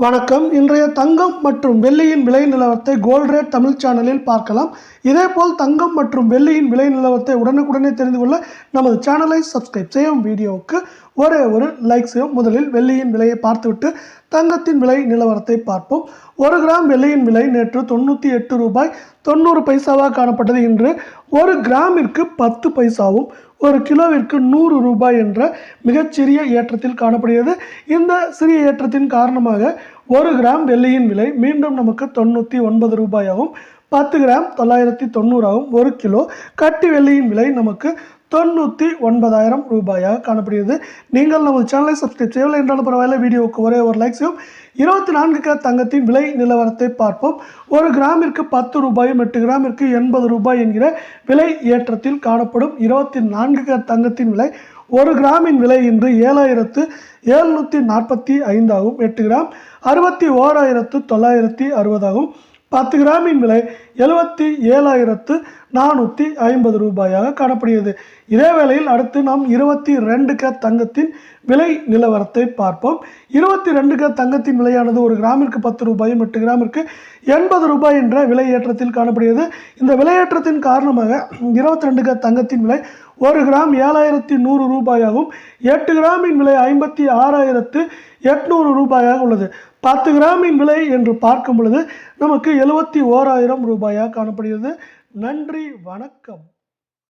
வணக்கம். இன்றைய தங்கம் மற்றும் வெள்ளியின் விலை நிலவரத்தை கோல்ட் ரேட் தமிழ் சேனலில் பார்க்கலாம். இதேபோல் தங்கம் மற்றும் வெள்ளியின் விலை நிலவரத்தை உடனுக்குடனே தெரிந்து கொள்ள நமது சேனலை சப்ஸ்கிரைப் செய்யும். வீடியோவுக்கு ஒரே ஒரு லைக் செய்யும். முதலில் வெள்ளியின் விலையை பார்த்துவிட்டு தங்கத்தின் விலை நிலவரத்தை பார்ப்போம். 1 கிராம் வெள்ளியின் விலை நேற்று 98 ரூபாய் 90 பைசாவாக காணப்பட்டது. இன்று 1 கிராமிற்கு 10 பைசாவும் 1 கிலோவிற்கு 100 ரூபாய் என்ற மிகச்சிறிய ஏற்றத்தில் காணப்படுகிறது. இந்த சிறிய ஏற்றத்தின் காரணமாக 1 கிராம் வெள்ளியின் விலை மீண்டும் நமக்கு 99 ரூபாயாகவும் 10 கிராம் 990 ஆகும். 1 கிலோ கட்டி வெள்ளியின் விலை நமக்கு 99,000 ரூபாயாக காணப்படுகிறது. நீங்கள் நமது சேனலை சப்ஸ்கிரைப் செய்யவில்லை என்றாலும் பரவாயில்லை, வீடியோவுக்கு ஒரே ஒரு லைக் செய்யும். 24 கேரட் தங்கத்தின் விலை நிலவரத்தை பார்ப்போம். 1 கிராமிற்கு 10 ரூபாயும் 8 கிராமிற்கு 80 ரூபாய் என்கிற விலை ஏற்றத்தில் காணப்படும். 24 கேரட் தங்கத்தின் விலை 1 கிராமின் விலை இன்று 7,745 ஆகும். 8 கிராம் 61,960 ஆகும். 10 கிராமின் விலை 77,450 ரூபாயாக காணப்படுகிறது. இதே வேளையில் அடுத்து நாம் 22 கேரட் தங்கத்தின் விலை நிலவரத்தை பார்ப்போம். 22 கேரட் தங்கத்தின் விலையானது 1 கிராமிற்கு 10 ரூபாயும் 8 கிராமிற்கு 80 ரூபாய் என்ற விலை ஏற்றத்தில் காணப்படுகிறது. இந்த விலையேற்றத்தின் காரணமாக 22 கேரட் தங்கத்தின் விலை 1 கிராம் 7,100 ரூபாயாகவும் 8 கிராமின் விலை 56,800 ரூபாயாக உள்ளது. 10 கிராமின் விலை என்று பார்க்கும் பொழுது நமக்கு 71,000 ரூபாயாக காணப்படுகிறது. நன்றி, வணக்கம்.